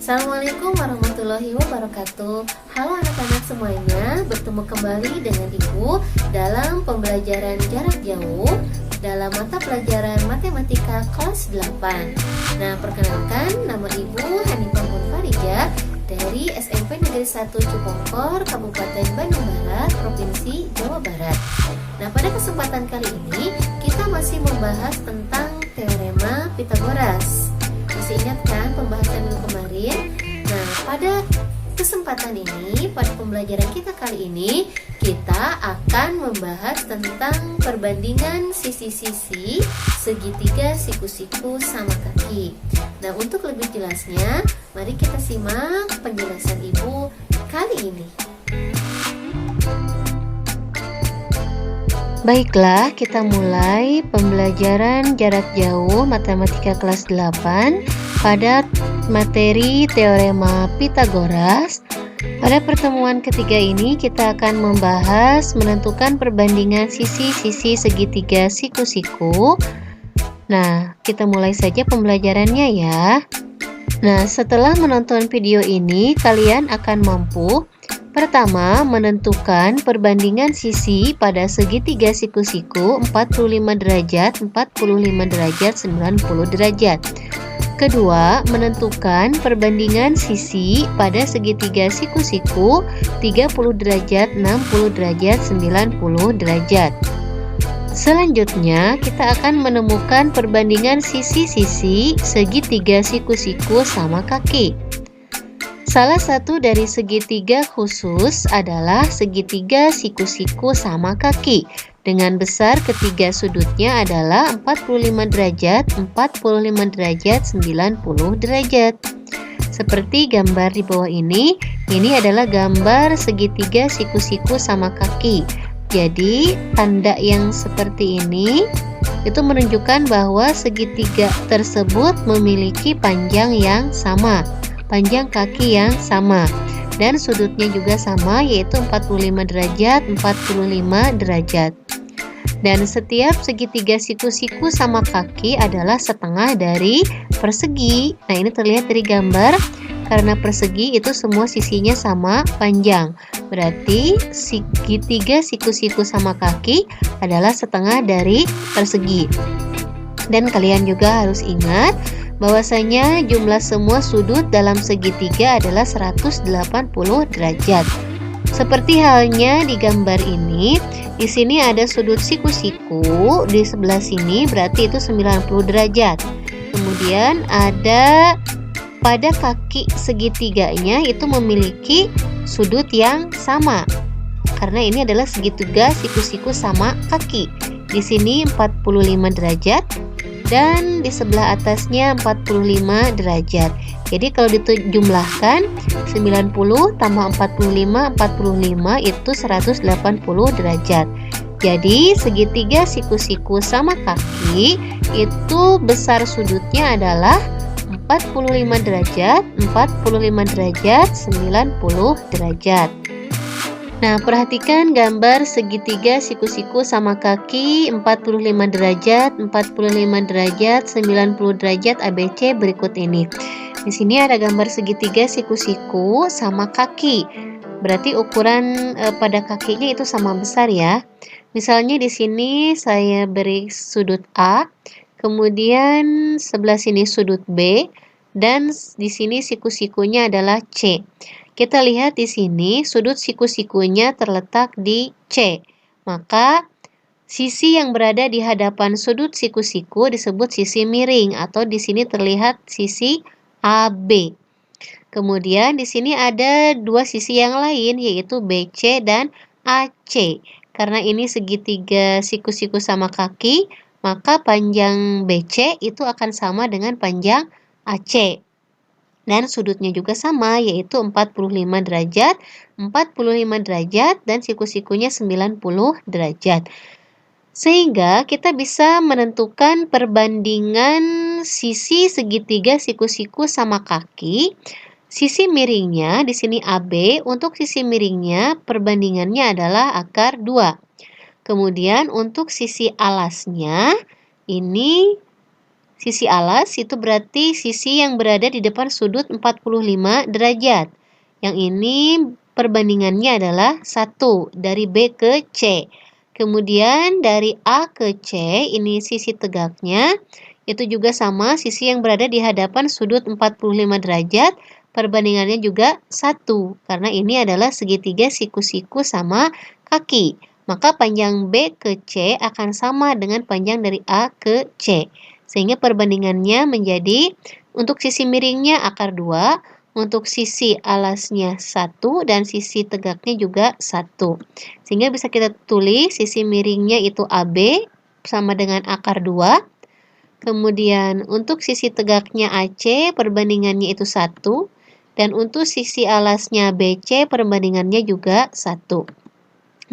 Assalamualaikum warahmatullahi wabarakatuh. Halo anak-anak semuanya, bertemu kembali dengan Ibu dalam pembelajaran jarak jauh dalam mata pelajaran matematika kelas 8. Nah, perkenalkan, nama Ibu Hanifah Munfarijah dari SMP Negeri 1 Cipongkor, Kabupaten Bandung Barat, Provinsi Jawa Barat. Nah, pada kesempatan kali ini kita masih membahas tentang teorema Pythagoras. Masih ingat kan pembahasan minggu kemarin? Nah, pada kesempatan ini, pada pembelajaran kita kali ini, kita akan membahas tentang perbandingan sisi-sisi segitiga siku-siku sama kaki. Nah, untuk lebih jelasnya, mari kita simak penjelasan Ibu kali ini. Baiklah, kita mulai pembelajaran jarak jauh matematika kelas 8 pada materi teorema Pythagoras. Pada pertemuan ketiga ini kita akan membahas menentukan perbandingan sisi-sisi segitiga siku-siku. Nah, kita mulai saja pembelajarannya ya. Nah, setelah menonton video ini, kalian akan mampu pertama, menentukan perbandingan sisi pada segitiga siku-siku 45 derajat, 45 derajat, 90 derajat. Kedua, menentukan perbandingan sisi pada segitiga siku-siku 30 derajat, 60 derajat, 90 derajat. Selanjutnya, kita akan menemukan perbandingan sisi-sisi segitiga siku-siku sama kaki. Salah satu dari segitiga khusus adalah segitiga siku-siku sama kaki. Dengan besar ketiga sudutnya adalah 45 derajat, 45 derajat, 90 derajat. Seperti gambar di bawah ini adalah gambar segitiga siku-siku sama kaki. Jadi, tanda yang seperti ini itu menunjukkan bahwa segitiga tersebut memiliki panjang yang sama, panjang kaki yang sama, dan sudutnya juga sama, yaitu 45 derajat, 45 derajat. Dan setiap segitiga siku-siku sama kaki adalah setengah dari persegi. Nah, ini terlihat dari gambar, karena persegi itu semua sisinya sama panjang, berarti segitiga siku-siku sama kaki adalah setengah dari persegi. Dan kalian juga harus ingat bahwasanya jumlah semua sudut dalam segitiga adalah 180 derajat. Seperti halnya di gambar ini, di sini ada sudut siku-siku, di sebelah sini berarti itu 90 derajat. Kemudian ada pada kaki segitiganya itu memiliki sudut yang sama, karena ini adalah segitiga siku-siku sama kaki. Di sini 45 derajat, dan di sebelah atasnya 45 derajat. Jadi kalau dijumlahkan 90 tambah 45 itu 180 derajat. Jadi segitiga siku-siku sama kaki itu besar sudutnya adalah 45 derajat, 45 derajat, 90 derajat. Nah, perhatikan gambar segitiga siku-siku sama kaki 45 derajat, 45 derajat, 90 derajat ABC berikut ini. Di sini ada gambar segitiga siku-siku sama kaki. Berarti ukuran pada kakinya itu sama besar ya. Misalnya di sini saya beri sudut A, kemudian sebelah sini sudut B, dan di sini siku-sikunya adalah C. Kita lihat di sini sudut siku-sikunya terletak di C. Maka sisi yang berada di hadapan sudut siku-siku disebut sisi miring, atau di sini terlihat sisi AB. Kemudian di sini ada dua sisi yang lain, yaitu BC dan AC. Karena ini segitiga siku-siku sama kaki, maka panjang BC itu akan sama dengan panjang AC. Dan sudutnya juga sama, yaitu 45 derajat, 45 derajat, dan siku-sikunya 90 derajat. Sehingga kita bisa menentukan perbandingan sisi segitiga siku-siku sama kaki. Sisi miringnya di sini AB, untuk sisi miringnya perbandingannya adalah akar 2. Kemudian untuk sisi alasnya ini Sisi alas itu berarti sisi yang berada di depan sudut 45 derajat. Yang ini perbandingannya adalah 1 dari B ke C. Kemudian dari A ke C, ini sisi tegaknya, itu juga sama sisi yang berada di hadapan sudut 45 derajat, perbandingannya juga 1, karena ini adalah segitiga siku-siku sama kaki. Maka panjang B ke C akan sama dengan panjang dari A ke C. Sehingga perbandingannya menjadi untuk sisi miringnya akar 2, untuk sisi alasnya 1, dan sisi tegaknya juga 1. Sehingga bisa kita tulis sisi miringnya itu AB sama dengan akar 2. Kemudian untuk sisi tegaknya AC perbandingannya itu 1. Dan untuk sisi alasnya BC perbandingannya juga 1.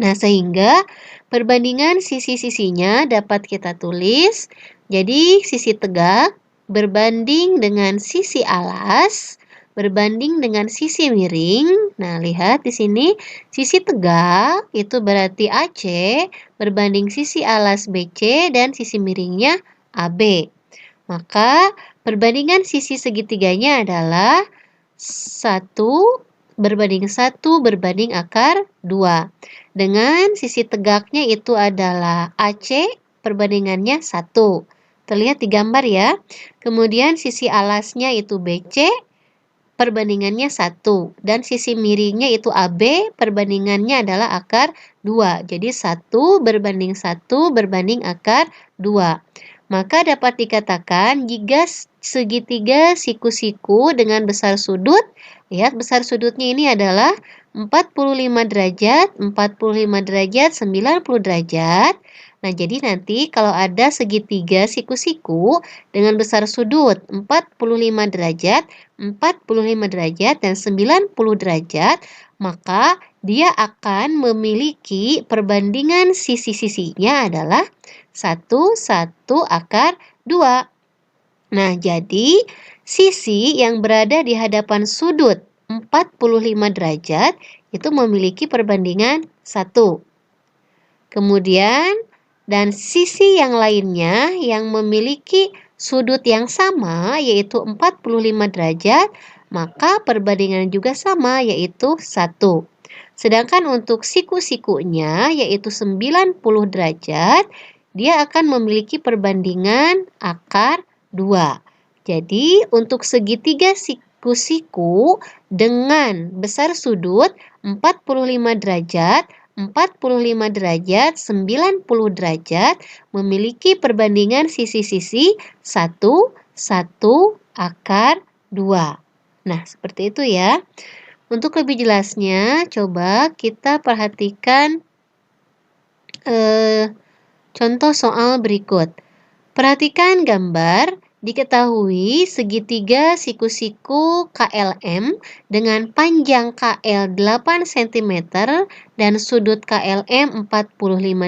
Nah, sehingga perbandingan sisi-sisinya dapat kita tulis. Jadi, sisi tegak berbanding dengan sisi alas, berbanding dengan sisi miring. Nah, lihat di sini sisi tegak itu berarti AC berbanding sisi alas BC dan sisi miringnya AB. Maka, perbandingan sisi segitiganya adalah 1 berbanding 1 berbanding akar 2. Dengan sisi tegaknya itu adalah AC, perbandingannya 1. Terlihat di gambar ya. Kemudian sisi alasnya itu BC, perbandingannya 1. Dan sisi miringnya itu AB, perbandingannya adalah akar 2. Jadi 1 berbanding 1 berbanding akar 2. Maka dapat dikatakan jika segitiga siku-siku dengan besar sudut, lihat besar sudutnya ini adalah 45 derajat, 45 derajat, 90 derajat. Nah, jadi nanti kalau ada segitiga siku-siku dengan besar sudut 45 derajat, 45 derajat, dan 90 derajat, maka dia akan memiliki perbandingan sisi-sisinya adalah 1 akar 2. Nah, jadi sisi yang berada di hadapan sudut 45 derajat itu memiliki perbandingan 1. Kemudian, dan sisi yang lainnya yang memiliki sudut yang sama yaitu 45 derajat, maka perbandingan juga sama yaitu 1. Sedangkan untuk siku-sikunya yaitu 90 derajat, dia akan memiliki perbandingan akar 2. Jadi, untuk segitiga siku-siku dengan besar sudut 45 derajat, 45 derajat, 90 derajat memiliki perbandingan sisi-sisi 1 akar 2. Nah, seperti itu ya. Untuk lebih jelasnya, coba kita perhatikan contoh soal berikut. Perhatikan gambar. Diketahui segitiga siku-siku KLM dengan panjang KL 8 cm dan sudut KLM 45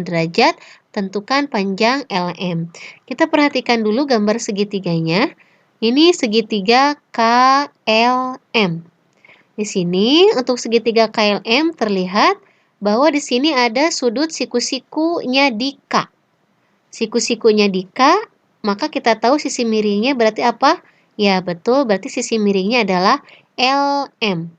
derajat, tentukan panjang LM. Kita perhatikan dulu gambar segitiganya. Ini segitiga KLM. Di sini untuk segitiga KLM terlihat bahwa di sini ada sudut siku-sikunya di K. Siku-sikunya di K, maka kita tahu sisi miringnya berarti apa? Ya, betul, berarti sisi miringnya adalah LM.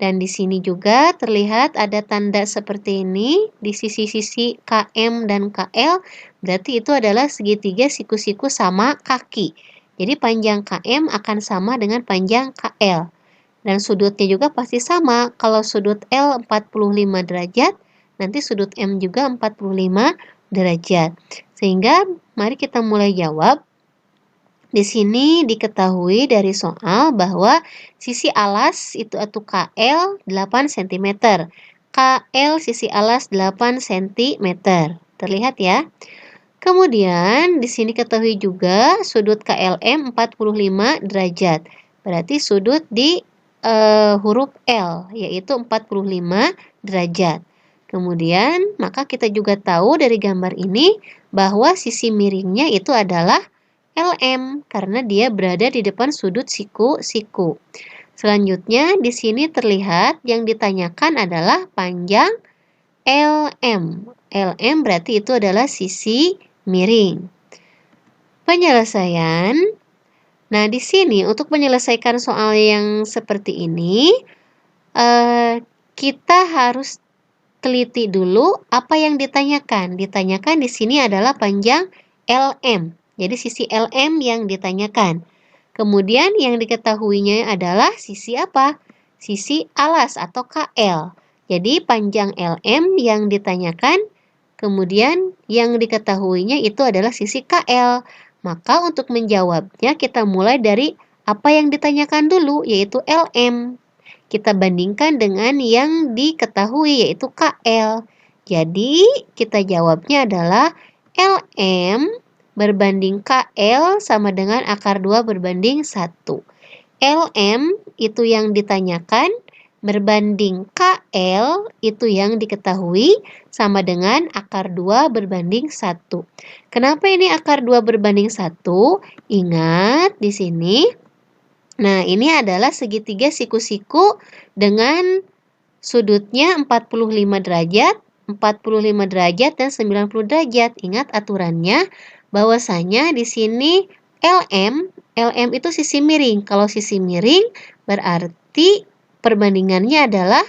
Dan di sini juga terlihat ada tanda seperti ini di sisi-sisi KM dan KL, berarti itu adalah segitiga siku-siku sama kaki. Jadi panjang KM akan sama dengan panjang KL. Dan sudutnya juga pasti sama. Kalau sudut L 45 derajat, nanti sudut M juga 45 derajat. Sehingga mari kita mulai jawab. Di sini diketahui dari soal bahwa sisi alas itu atau KL 8 cm. KL sisi alas 8 cm. Terlihat ya. Kemudian di sini ketahui juga sudut KLM 45 derajat. Berarti sudut di huruf L yaitu 45 derajat. Kemudian maka kita juga tahu dari gambar ini bahwa sisi miringnya itu adalah LM karena dia berada di depan sudut siku-siku. Selanjutnya di sini terlihat yang ditanyakan adalah panjang LM. LM berarti itu adalah sisi miring. penyelesaian. Nah, di sini untuk menyelesaikan soal yang seperti ini, kita harus teliti dulu apa yang ditanyakan. Ditanyakan di sini adalah panjang LM. Jadi sisi LM yang ditanyakan. Kemudian yang diketahuinya adalah sisi apa? Sisi alas atau KL. Jadi panjang LM yang ditanyakan, kemudian yang diketahuinya itu adalah sisi KL. Maka untuk menjawabnya kita mulai dari apa yang ditanyakan dulu, yaitu LM. Kita bandingkan dengan yang diketahui, yaitu KL. Jadi kita jawabnya adalah LM berbanding KL sama dengan akar 2 berbanding 1. LM itu yang ditanyakan berbanding KL itu yang diketahui sama dengan akar 2 berbanding 1. Kenapa ini akar 2 berbanding 1? Ingat di sini. Nah, ini adalah segitiga siku-siku dengan sudutnya 45 derajat, 45 derajat, dan 90 derajat. Ingat aturannya, bahwasanya di sini LM itu sisi miring. Kalau sisi miring berarti perbandingannya adalah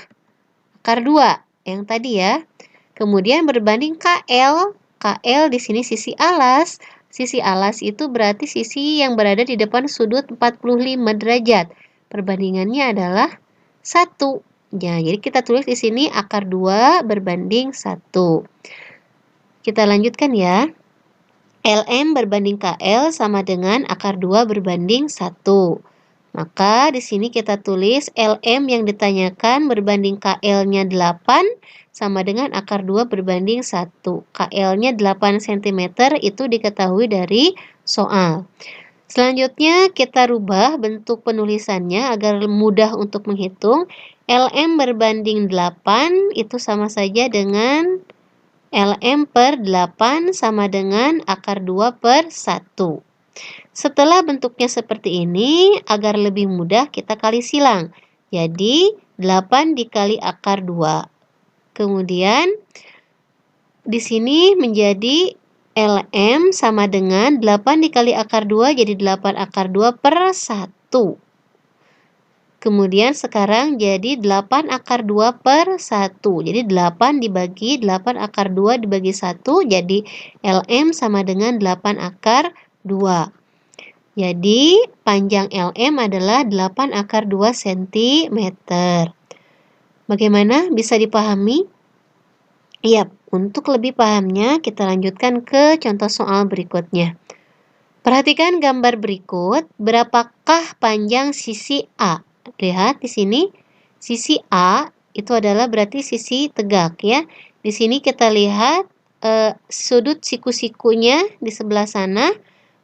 akar 2 yang tadi ya. Kemudian berbanding KL. KL di sini sisi alas. Sisi alas itu berarti sisi yang berada di depan sudut 45 derajat. Perbandingannya adalah 1. Ya, jadi kita tulis di sini akar 2 berbanding 1. Kita lanjutkan ya. LM berbanding KL sama dengan akar 2 berbanding 1. Maka di sini kita tulis LM yang ditanyakan berbanding KL-nya 8 sama dengan akar 2 berbanding 1. KL-nya 8 cm itu diketahui dari soal. Selanjutnya kita rubah bentuk penulisannya agar mudah untuk menghitung. LM berbanding 8 itu sama saja dengan LM per 8 sama dengan akar 2 per 1. Setelah bentuknya seperti ini, agar lebih mudah kita kali silang. Jadi 8 dikali akar 2. Kemudian di sini menjadi LM sama dengan 8 dikali akar 2 jadi 8 akar 2 per 1. Kemudian sekarang jadi 8 akar 2 per 1. Jadi 8 dibagi 8 akar 2 dibagi 1 jadi LM sama dengan 8 akar 2. Jadi panjang LM adalah 8 akar 2 cm. Bagaimana? Bisa dipahami? Iya, untuk lebih pahamnya kita lanjutkan ke contoh soal berikutnya. Perhatikan gambar berikut, berapakah panjang sisi A? Lihat di sini, sisi A itu adalah berarti sisi tegak ya. Di sini kita lihat sudut siku-sikunya di sebelah sana,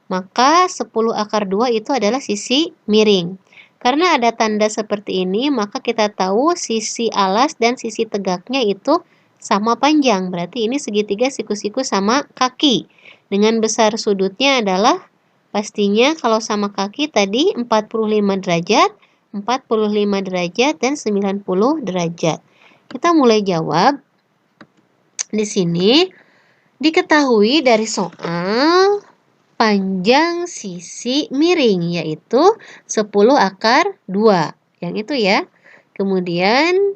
maka 10 akar 2 itu adalah sisi miring. Karena ada tanda seperti ini, maka kita tahu sisi alas dan sisi tegaknya itu sama panjang. Berarti ini segitiga siku-siku sama kaki. Dengan besar sudutnya adalah pastinya kalau sama kaki tadi 45 derajat, 45 derajat, dan 90 derajat. Kita mulai jawab. Di sini diketahui dari soal panjang sisi miring yaitu 10 akar 2. Yang itu ya. Kemudian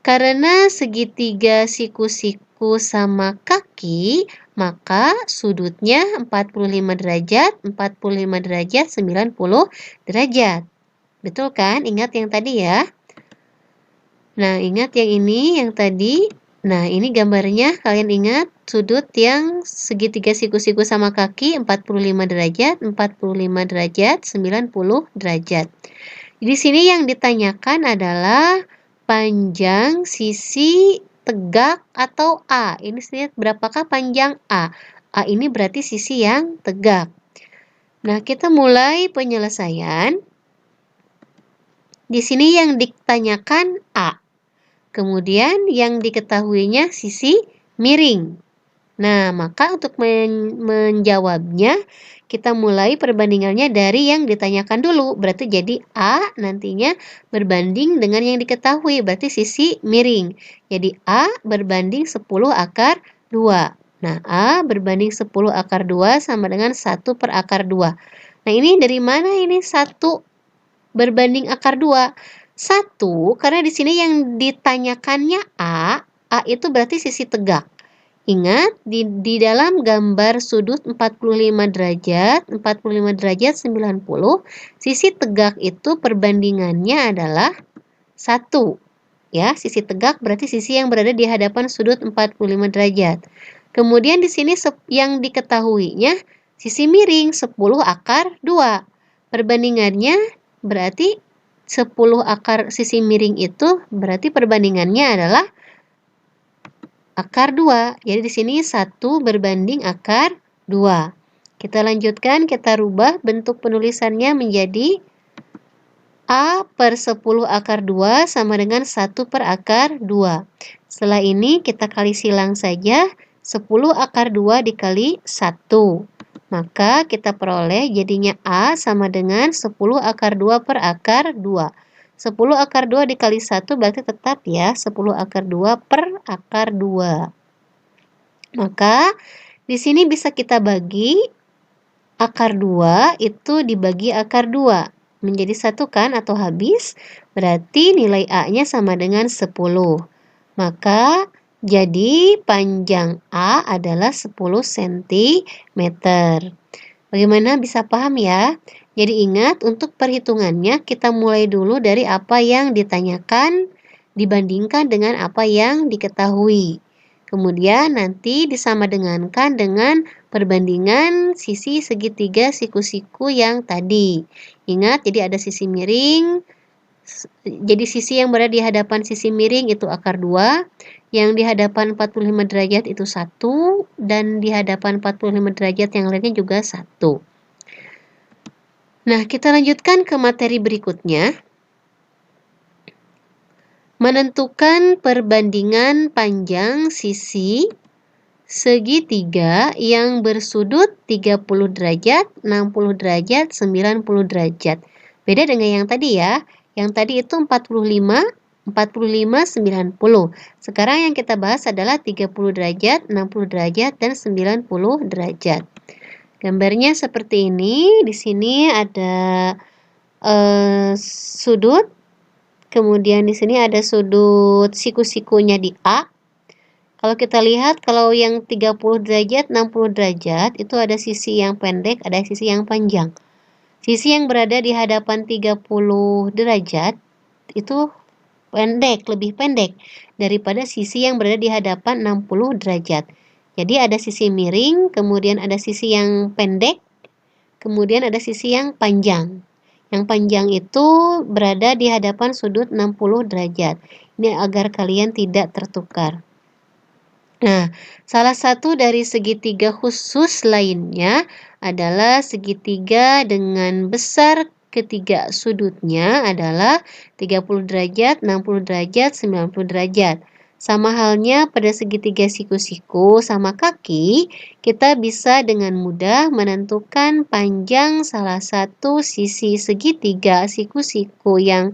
karena segitiga siku-siku sama kaki, maka sudutnya 45 derajat, 45 derajat, 90 derajat. Betul kan? Ingat yang tadi ya. Nah, ingat yang ini, yang tadi. Nah, ini gambarnya, kalian ingat sudut yang segitiga siku-siku sama kaki 45 derajat, 45 derajat, 90 derajat. Di sini yang ditanyakan adalah panjang sisi tegak atau A. Ini lihat berapakah panjang A? A ini berarti sisi yang tegak. Nah, kita mulai penyelesaian. Di sini yang ditanyakan A. Kemudian yang diketahuinya sisi miring. Nah, maka untuk menjawabnya, kita mulai perbandingannya dari yang ditanyakan dulu. Berarti jadi A nantinya berbanding dengan yang diketahui. Berarti sisi miring. Jadi A berbanding 10 akar 2. Nah, A berbanding 10 akar 2 sama dengan 1 per akar 2. Nah, ini dari mana ini 1 berbanding akar 2? 1, karena di sini yang ditanyakannya A itu berarti sisi tegak. Ingat, di dalam gambar sudut 45 derajat, 90, sisi tegak itu perbandingannya adalah 1. Ya, sisi tegak berarti sisi yang berada di hadapan sudut 45 derajat. Kemudian di sini yang diketahuinya sisi miring 10 akar 2. Perbandingannya berarti 10 akar sisi miring itu berarti perbandingannya adalah akar 2. Jadi di sini 1 berbanding akar 2. Kita lanjutkan, kita rubah bentuk penulisannya menjadi A per 10 akar 2 sama dengan 1 per akar 2. Setelah ini kita kali silang saja. 10 akar 2 dikali 1. Maka kita peroleh jadinya A sama dengan 10 akar 2 per akar 2. 10 akar 2 dikali 1 berarti tetap ya 10 akar 2 per akar 2. Maka di sini bisa kita bagi akar 2 itu dibagi akar 2. Menjadi 1 kan atau habis. Berarti nilai A-nya sama dengan 10. Maka jadi panjang A adalah 10 cm. Bagaimana, bisa paham ya? Jadi ingat, untuk perhitungannya kita mulai dulu dari apa yang ditanyakan dibandingkan dengan apa yang diketahui. Kemudian nanti disama dengankan dengan perbandingan sisi segitiga siku-siku yang tadi. Ingat, jadi ada sisi miring. Jadi sisi yang berada di hadapan sisi miring itu akar 2, yang di hadapan 45 derajat itu 1, dan di hadapan 45 derajat yang lainnya juga 1. Nah, kita lanjutkan ke materi berikutnya. Menentukan perbandingan panjang sisi segitiga yang bersudut 30 derajat, 60 derajat, 90 derajat. Beda dengan yang tadi ya. Yang tadi itu 45, 90. Sekarang yang kita bahas adalah 30 derajat, 60 derajat, dan 90 derajat. Gambarnya seperti ini. Di sini ada sudut. Kemudian di sini ada sudut siku-sikunya di A. Kalau kita lihat, kalau yang 30 derajat, 60 derajat, itu ada sisi yang pendek, ada sisi yang panjang. Sisi yang berada di hadapan 30 derajat itu pendek, lebih pendek daripada sisi yang berada di hadapan 60 derajat. Jadi ada sisi miring, kemudian ada sisi yang pendek, kemudian ada sisi yang panjang. Yang panjang itu berada di hadapan sudut 60 derajat. Ini agar kalian tidak tertukar. Nah, salah satu dari segitiga khusus lainnya adalah segitiga dengan besar ketiga sudutnya adalah 30 derajat, 60 derajat, 90 derajat. Sama halnya pada segitiga siku-siku sama kaki, kita bisa dengan mudah menentukan panjang salah satu sisi segitiga siku-siku yang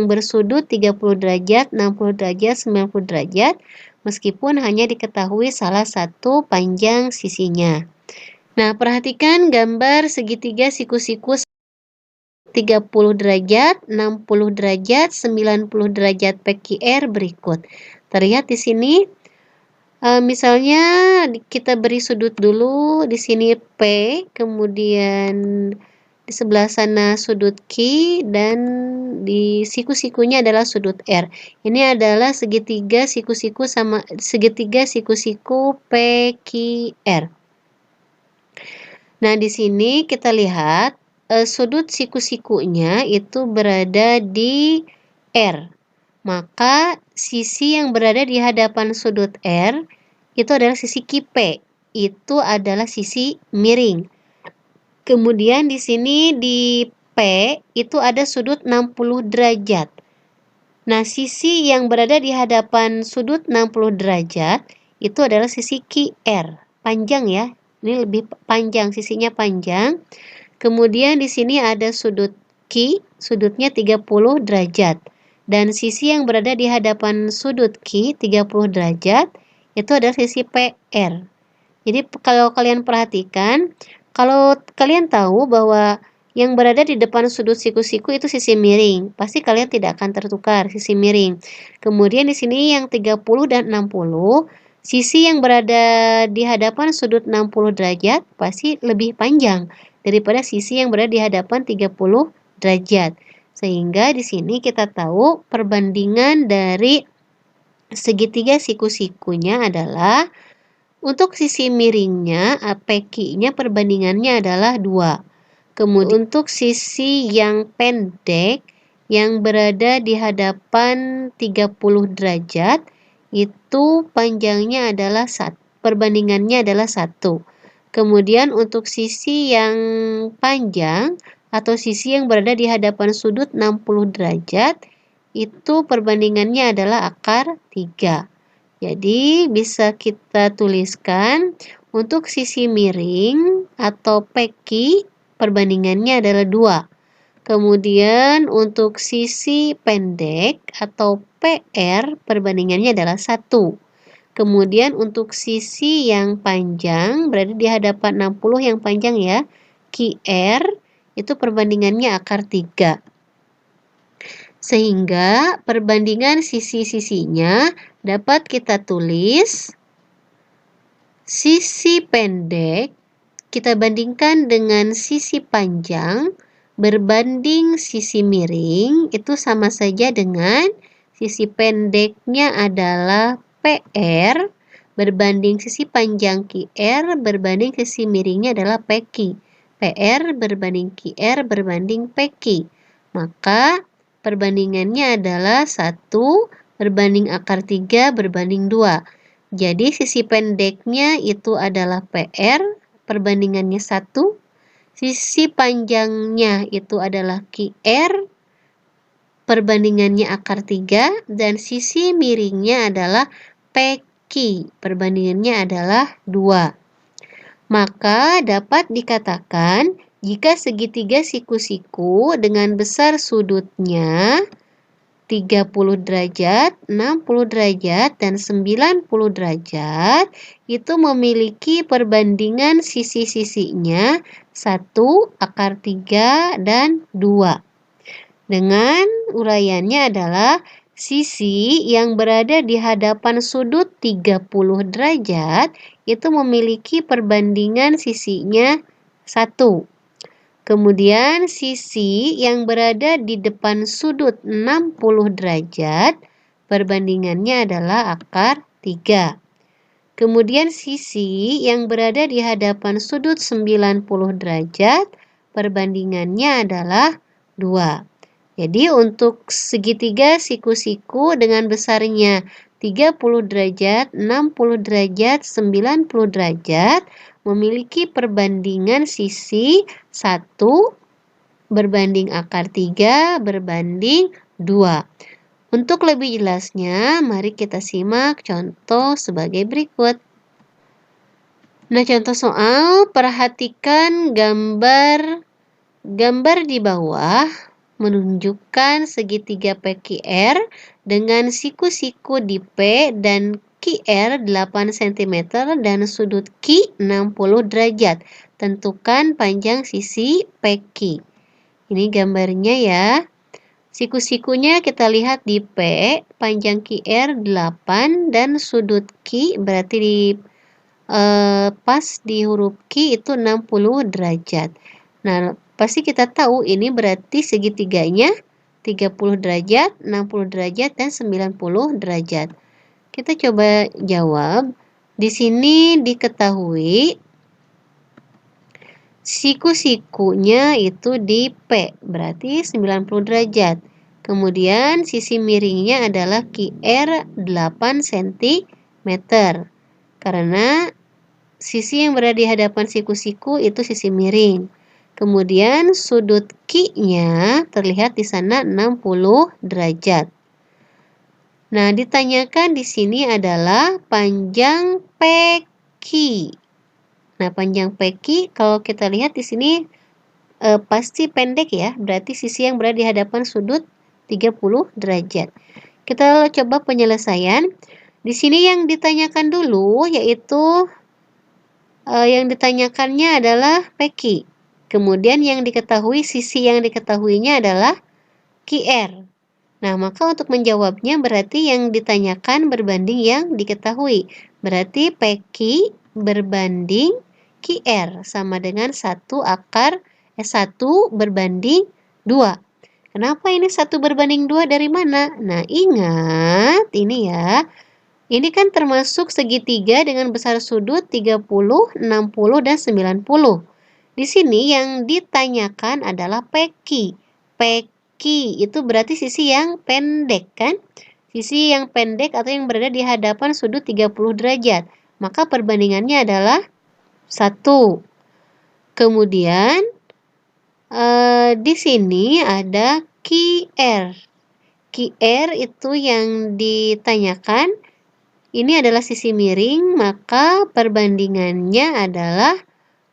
bersudut 30 derajat, 60 derajat, 90 derajat, meskipun hanya diketahui salah satu panjang sisinya. Nah, perhatikan gambar segitiga siku-siku 30 derajat, 60 derajat, 90 derajat PQR berikut. Terlihat di sini, misalnya kita beri sudut dulu, di sini P, kemudian di sebelah sana sudut Q, dan di siku-sikunya adalah sudut R. Ini adalah segitiga siku-siku PQR. Nah, di sini kita lihat sudut siku-sikunya itu berada di R. Maka sisi yang berada di hadapan sudut R itu adalah sisi QP. Itu adalah sisi miring. Kemudian di sini di P itu ada sudut 60 derajat. Nah, sisi yang berada di hadapan sudut 60 derajat itu adalah sisi QR. Panjang ya. Ini lebih panjang, sisinya panjang. Kemudian di sini ada sudut Q, sudutnya 30 derajat. Dan sisi yang berada di hadapan sudut Q 30 derajat itu adalah sisi PR. Jadi kalau kalian perhatikan, kalau kalian tahu bahwa yang berada di depan sudut siku-siku itu sisi miring, pasti kalian tidak akan tertukar sisi miring. Kemudian di sini yang 30 dan 60, sisi yang berada di hadapan sudut 60 derajat pasti lebih panjang daripada sisi yang berada di hadapan 30 derajat. Sehingga di sini kita tahu perbandingan dari segitiga siku-sikunya adalah untuk sisi miringnya, PQ-nya perbandingannya adalah 2. Kemudian untuk sisi yang pendek yang berada di hadapan 30 derajat, itu panjangnya adalah 1. Perbandingannya adalah 1. Kemudian untuk sisi yang panjang atau sisi yang berada di hadapan sudut 60 derajat, itu perbandingannya adalah akar 3. Jadi bisa kita tuliskan untuk sisi miring atau PQ perbandingannya adalah 2. Kemudian untuk sisi pendek atau PR perbandingannya adalah 1. Kemudian untuk sisi yang panjang berada di hadapan 60 yang panjang ya, QR itu perbandingannya akar 3. Sehingga perbandingan sisi-sisinya dapat kita tulis sisi pendek kita bandingkan dengan sisi panjang berbanding sisi miring itu sama saja dengan sisi pendeknya adalah PR berbanding sisi panjang QR berbanding sisi miringnya adalah PQ. PR berbanding QR berbanding PQ. Maka perbandingannya adalah 1 berbanding akar 3 berbanding 2. Jadi sisi pendeknya itu adalah PR, perbandingannya 1. Sisi panjangnya itu adalah QR, perbandingannya akar 3. Dan sisi miringnya adalah PQ, perbandingannya adalah 2. Maka dapat dikatakan jika segitiga siku-siku dengan besar sudutnya 30 derajat, 60 derajat, dan 90 derajat itu memiliki perbandingan sisi-sisinya 1, akar 3, dan 2. Dengan uraiannya adalah sisi yang berada di hadapan sudut 30 derajat itu memiliki perbandingan sisinya 1. Kemudian sisi yang berada di depan sudut 60 derajat perbandingannya adalah akar 3. Kemudian sisi yang berada di hadapan sudut 90 derajat perbandingannya adalah 2. Jadi untuk segitiga siku-siku dengan besarnya 30 derajat, 60 derajat, 90 derajat memiliki perbandingan sisi 1 berbanding akar 3 berbanding 2. Untuk lebih jelasnya, mari kita simak contoh sebagai berikut. Nah, contoh soal, perhatikan gambar di bawah menunjukkan segitiga PQR dengan siku-siku di P dan QR 8 cm dan sudut Q 60 derajat. Tentukan panjang sisi PQ. Ini gambarnya ya. Siku-sikunya kita lihat di P, panjang QR 8 dan sudut Q berarti di pas di huruf Q itu 60 derajat. Nah, pasti kita tahu ini berarti segitiganya 30 derajat, 60 derajat, dan 90 derajat. Kita coba jawab. Di sini diketahui siku-sikunya itu di P, berarti 90 derajat. Kemudian sisi miringnya adalah QR 8 cm. Karena sisi yang berada di hadapan siku-siku itu sisi miring. Kemudian sudut Q-nya terlihat di sana 60 derajat. Nah, ditanyakan di sini adalah panjang PQ. Nah, panjang PQ kalau kita lihat di sini pasti pendek ya, berarti sisi yang berada di hadapan sudut 30 derajat. Kita coba penyelesaian. Di sini yang ditanyakan dulu yaitu yang ditanyakannya adalah PQ. Kemudian yang diketahui, sisi yang diketahuinya adalah QR. Nah, maka untuk menjawabnya berarti yang ditanyakan berbanding yang diketahui. Berarti PQ berbanding QR sama dengan 1 berbanding 2. Kenapa ini 1 berbanding 2 dari mana? Nah, ingat ini ya. Ini kan termasuk segitiga dengan besar sudut 30, 60, dan 90. Di sini yang ditanyakan adalah PQ. PQ itu berarti sisi yang pendek kan? Sisi yang pendek atau yang berada di hadapan sudut 30 derajat. Maka perbandingannya adalah 1. Kemudian di sini ada QR. QR itu yang ditanyakan. Ini adalah sisi miring, maka perbandingannya adalah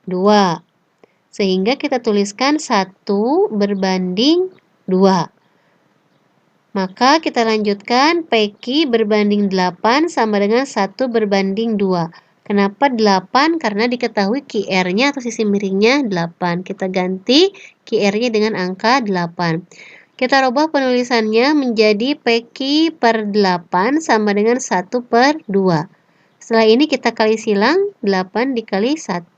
2. Sehingga kita tuliskan 1 berbanding 2. Maka kita lanjutkan, PQ berbanding 8 sama dengan 1 berbanding 2. Kenapa 8? Karena diketahui QR-nya atau sisi miringnya 8. Kita ganti QR-nya dengan angka 8. Kita rubah penulisannya menjadi PQ per 8 sama dengan 1 per 2. Setelah ini kita kali silang 8 dikali 1.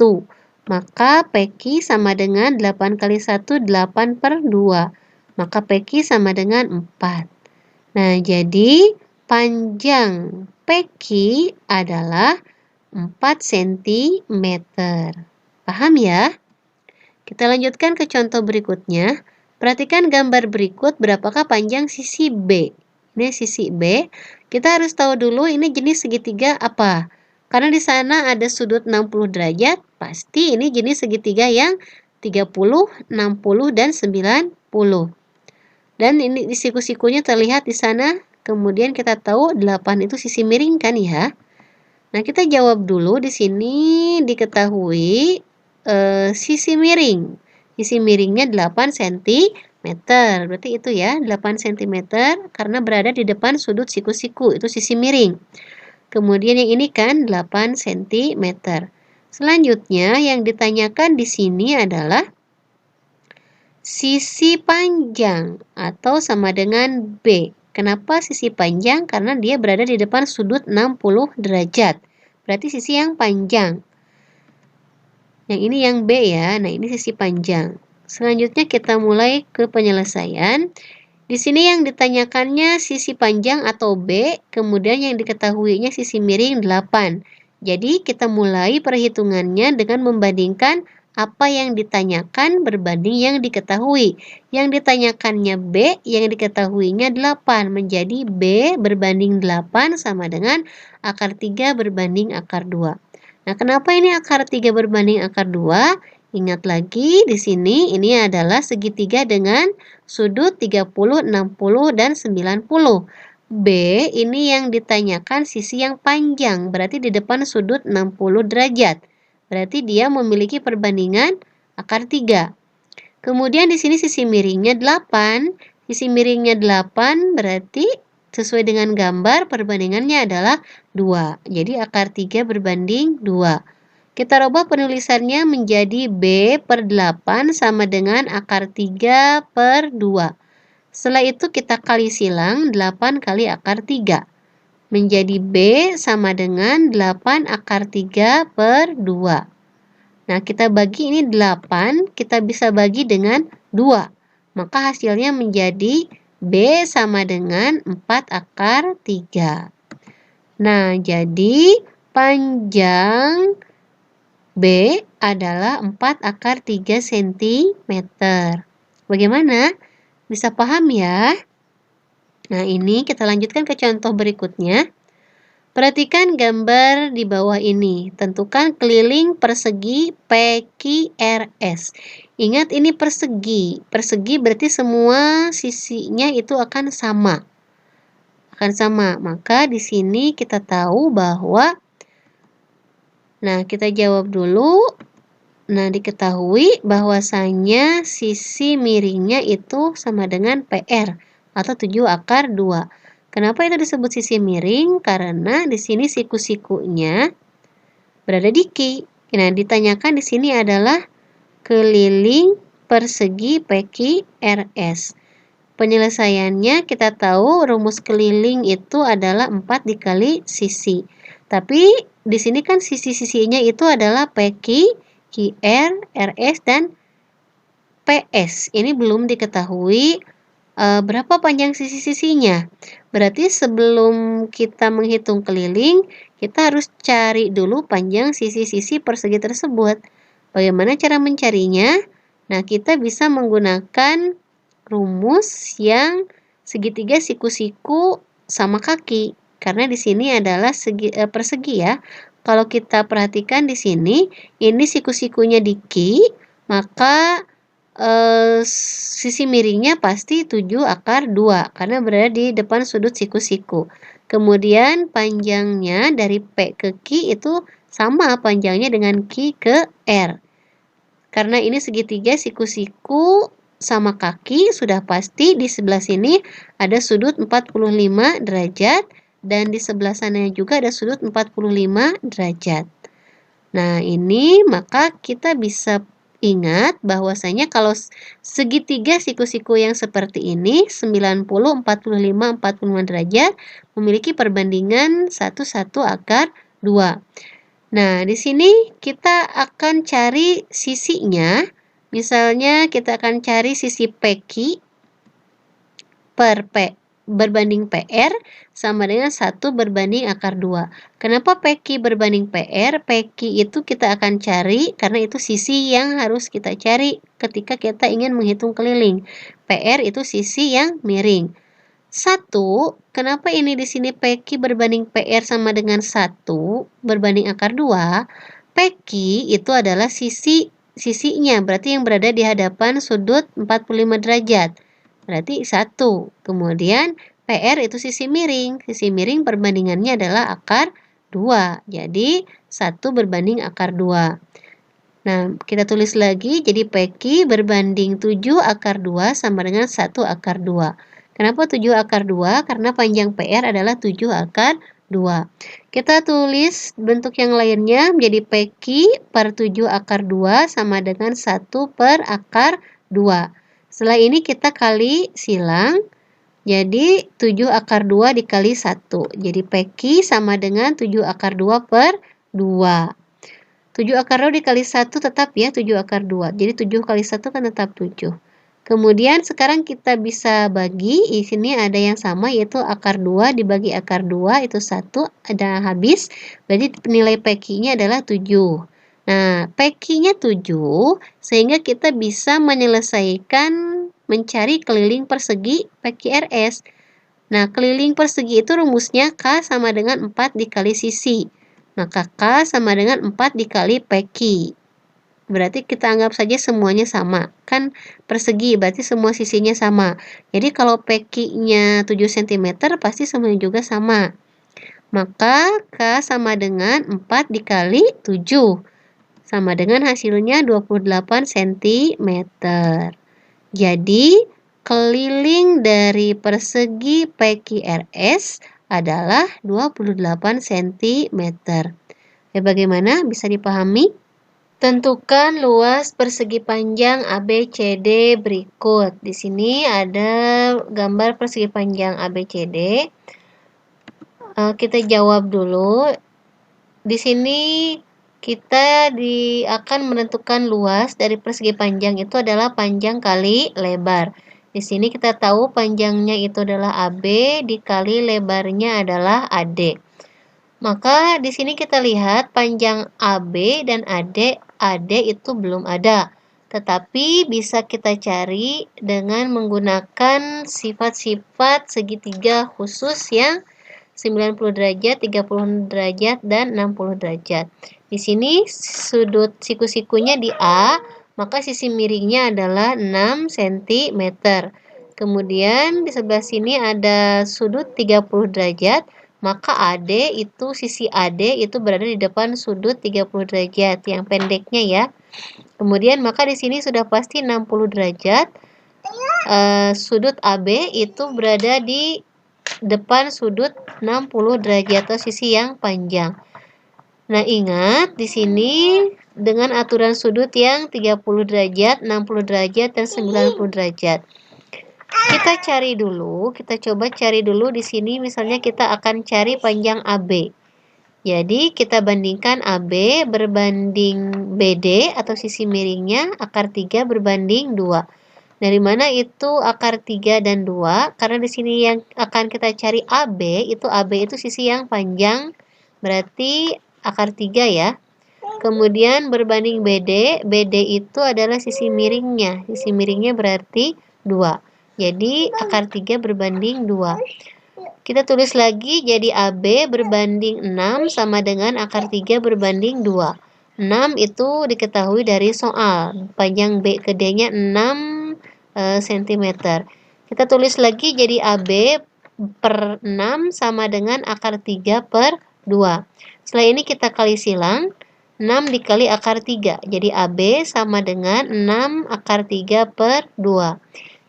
Maka PQ sama dengan 8 kali 1, 8 per 2. Maka PQ sama dengan 4. Nah, jadi panjang PQ adalah 4 cm. Paham ya? Kita lanjutkan ke contoh berikutnya. Perhatikan gambar berikut, berapakah panjang sisi B. Ini sisi B. Kita harus tahu dulu ini jenis segitiga apa. Karena di sana ada sudut 60 derajat, pasti ini jenis segitiga yang 30, 60, dan 90. Dan ini di siku-sikunya terlihat di sana. Kemudian kita tahu 8 itu sisi miring kan ya. Nah, kita jawab dulu di sini diketahui sisi miring. Sisi miringnya 8 cm. Berarti itu ya, 8 cm karena berada di depan sudut siku-siku. Itu sisi miring. Kemudian yang ini kan 8 cm. Selanjutnya yang ditanyakan di sini adalah sisi panjang atau sama dengan B. Kenapa sisi panjang? Karena dia berada di depan sudut 60 derajat. Berarti sisi yang panjang. Yang ini yang B ya. Nah, ini sisi panjang. Selanjutnya kita mulai ke penyelesaian. Di sini yang ditanyakannya sisi panjang atau B, kemudian yang diketahuinya sisi miring 8. Jadi kita mulai perhitungannya dengan membandingkan apa yang ditanyakan berbanding yang diketahui. Yang ditanyakannya B, yang diketahuinya 8. Menjadi B berbanding 8 sama dengan akar 3 berbanding akar 2. Nah, kenapa ini akar 3 berbanding akar 2? Ingat lagi di sini ini adalah segitiga dengan sudut 30, 60, dan 90. B ini yang ditanyakan sisi yang panjang, berarti di depan sudut 60 derajat. Berarti dia memiliki perbandingan akar 3. Kemudian di sini sisi miringnya 8. Sisi miringnya 8 berarti sesuai dengan gambar perbandingannya adalah 2. Jadi akar 3 berbanding 2. Kita rubah penulisannya menjadi B per 8 sama dengan akar 3 per 2. Setelah itu kita kali silang 8 kali akar 3. Menjadi B sama dengan 8 akar 3 per 2. Nah, kita bagi ini 8, kita bisa bagi dengan 2. Maka hasilnya menjadi B sama dengan 4 akar 3. Nah, jadi panjang B adalah 4 akar 3 cm. Bagaimana? Bisa paham ya? Nah, ini kita lanjutkan ke contoh berikutnya. Perhatikan gambar di bawah ini. Tentukan keliling persegi PQRS. Ingat ini persegi. Persegi berarti semua sisinya itu akan sama. Maka di sini kita tahu bahwa kita jawab dulu. Nah, diketahui bahwasanya sisi miringnya itu sama dengan PR atau 7 akar 2. Kenapa itu disebut sisi miring? Karena di sini siku-sikunya berada di Q. Nah, ditanyakan di sini adalah keliling persegi PQRS. Penyelesaiannya kita tahu rumus keliling itu adalah 4 dikali sisi. Tapi di sini kan sisi-sisinya itu adalah PQ, QR, RS, dan PS. Ini belum diketahui berapa panjang sisi-sisinya. Berarti sebelum kita menghitung keliling, kita harus cari dulu panjang sisi-sisi persegi tersebut. Bagaimana cara mencarinya? Nah, kita bisa menggunakan rumus yang segitiga siku-siku sama kaki. Karena di sini adalah persegi ya. Kalau kita perhatikan di sini, ini siku-sikunya di Q, maka sisi miringnya pasti 7/2 karena berada di depan sudut siku-siku. Kemudian panjangnya dari P ke Q itu sama panjangnya dengan Q ke R. Karena ini segitiga siku-siku sama kaki, sudah pasti di sebelah sini ada sudut 45 derajat dan di sebelah sana juga ada sudut 45 derajat. Nah, ini maka kita bisa ingat bahwasanya kalau segitiga siku-siku yang seperti ini 90, 45, 45 derajat memiliki perbandingan 1/2. Nah, di sini kita akan cari sisinya. Misalnya kita akan cari sisi PQ per P berbanding PR sama dengan 1/2. Kenapa PQ berbanding PR? PQ itu kita akan cari karena itu sisi yang harus kita cari ketika kita ingin menghitung keliling. PR itu sisi yang miring. 1, kenapa ini di sini PQ berbanding PR sama dengan 1/2? PQ itu adalah sisinya, berarti yang berada di hadapan sudut 45 derajat. Berarti 1. Kemudian PR itu sisi miring. Sisi miring perbandingannya adalah 2. Jadi 1/2. Nah, kita tulis lagi. Jadi PQ berbanding 7/2 sama dengan 1/2. Kenapa 7/2? Karena panjang PR adalah 7/2. Kita tulis bentuk yang lainnya menjadi PQ per 7/2 sama dengan 1/2. Setelah ini kita kali silang, jadi 7/2 dikali 1. Jadi PQ sama dengan 7/2 per 2. 7/2 dikali 1 tetap ya 7/2. Jadi 7 kali 1 kan tetap 7. Kemudian sekarang kita bisa bagi, di sini ada yang sama yaitu akar 2 dibagi akar 2 itu 1, ada habis. Berarti nilai PQ-nya adalah 7. Nah, PQ-nya 7 sehingga kita bisa menyelesaikan mencari keliling persegi PQRS. Nah, keliling persegi itu rumusnya K sama dengan 4 dikali sisi. Maka K sama dengan 4 dikali PQ. Berarti kita anggap saja semuanya sama. Kan persegi, berarti semua sisinya sama. Jadi kalau PQ-nya 7 cm, pasti semuanya juga sama. Maka K sama dengan 4 dikali 7. Sama dengan hasilnya 28 cm. Jadi, keliling dari persegi PQRS adalah 28 cm. Ya, bagaimana? Bisa dipahami? Tentukan luas persegi panjang ABCD berikut. Di sini ada gambar persegi panjang ABCD. Kita jawab dulu. Di sini kita akan menentukan luas dari persegi panjang itu adalah panjang kali lebar. Di sini kita tahu panjangnya itu adalah AB dikali lebarnya adalah AD. Maka di sini kita lihat panjang AB dan AD itu belum ada. Tetapi bisa kita cari dengan menggunakan sifat-sifat segitiga khusus yang 90 derajat, 30 derajat, dan 60 derajat. Di sini sudut siku-sikunya di A, maka sisi miringnya adalah 6 cm. Kemudian di sebelah sini ada sudut 30 derajat, maka sisi AD itu berada di depan sudut 30 derajat yang pendeknya ya. Kemudian maka di sini sudah pasti 60 derajat. Sudut AB itu berada di depan sudut 60 derajat atau sisi yang panjang. Nah, ingat di sini dengan aturan sudut yang 30 derajat, 60 derajat, dan 90 derajat. Kita coba cari dulu di sini, misalnya kita akan cari panjang AB. Jadi, kita bandingkan AB berbanding BD atau sisi miringnya, akar 3 berbanding 2. Dari mana itu akar 3 dan 2? Karena di sini yang akan kita cari AB itu sisi yang panjang, berarti akar 3 ya. Kemudian berbanding BD, BD itu adalah sisi miringnya. Sisi miringnya berarti 2. Jadi akar 3 berbanding 2. Kita tulis lagi, jadi AB berbanding 6 sama dengan akar 3 berbanding 2. 6 itu diketahui dari soal. Panjang B ke D-nya 6 cm. Kita tulis lagi, jadi AB per 6 sama dengan akar 3 per 2. Setelah ini kita kali silang, 6 dikali akar 3. Jadi AB sama dengan 6 akar 3 per 2.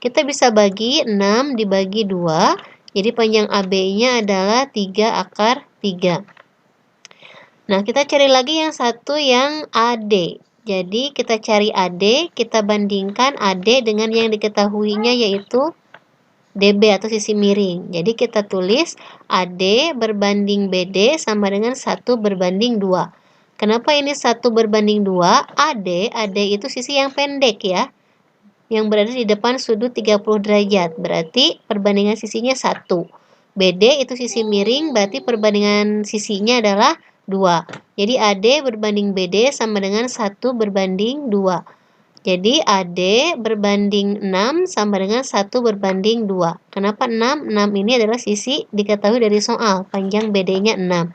Kita bisa bagi 6 dibagi 2. Jadi panjang AB-nya adalah 3 akar 3. Nah, kita cari lagi yang satu yang AD. Jadi kita cari AD, kita bandingkan AD dengan yang diketahuinya yaitu DB atau sisi miring. Jadi kita tulis AD berbanding BD sama dengan 1 berbanding 2. Kenapa ini 1 berbanding 2? AD itu sisi yang pendek ya, yang berada di depan sudut 30 derajat. Berarti perbandingan sisinya 1. BD itu sisi miring, berarti perbandingan sisinya adalah 2. Jadi AD berbanding BD sama dengan 1 berbanding 2. Jadi AD berbanding 6 sama dengan 1 berbanding 2. Kenapa 6? 6 ini adalah sisi diketahui dari soal, panjang BD-nya 6.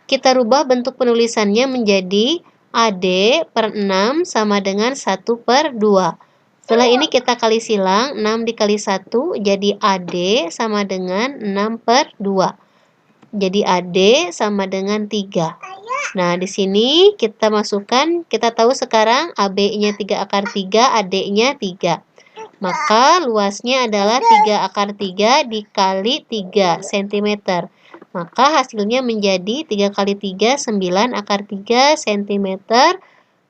Kita rubah bentuk penulisannya menjadi AD per 6 sama dengan 1 per 2. Setelah ini kita kali silang, 6 dikali 1 jadi AD sama dengan 6 per 2. Jadi AD sama dengan 3. Nah, di sini kita masukkan, kita tahu sekarang AB-nya 3 akar 3, AD-nya 3. Maka luasnya adalah 3 akar 3 dikali 3 cm. Maka hasilnya menjadi 3 kali 3, 9 akar 3 cm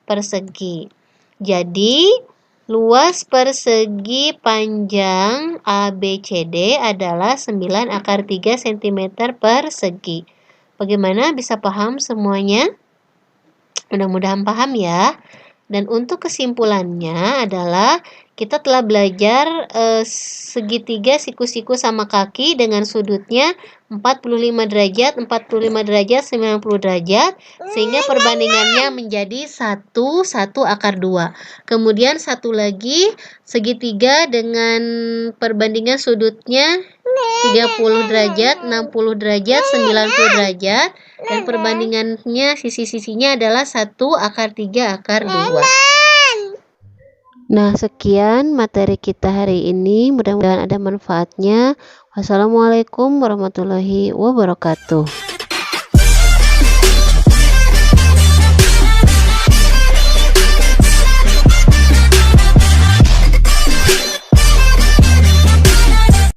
persegi. Jadi, luas persegi panjang ABCD adalah 9 akar 3 cm persegi. Bagaimana, bisa paham semuanya? Mudah-mudahan paham ya. Dan untuk kesimpulannya adalah kita telah belajar segitiga siku-siku sama kaki dengan sudutnya 45 derajat, 45 derajat, 90 derajat, sehingga perbandingannya menjadi 1 akar 2. Kemudian satu lagi segitiga dengan perbandingan sudutnya 30 derajat, 60 derajat, 90 derajat, dan perbandingannya sisi-sisinya adalah 1 akar 3 akar 2. Nah, sekian materi kita hari ini. Mudah-mudahan ada manfaatnya. Wassalamualaikum warahmatullahi wabarakatuh.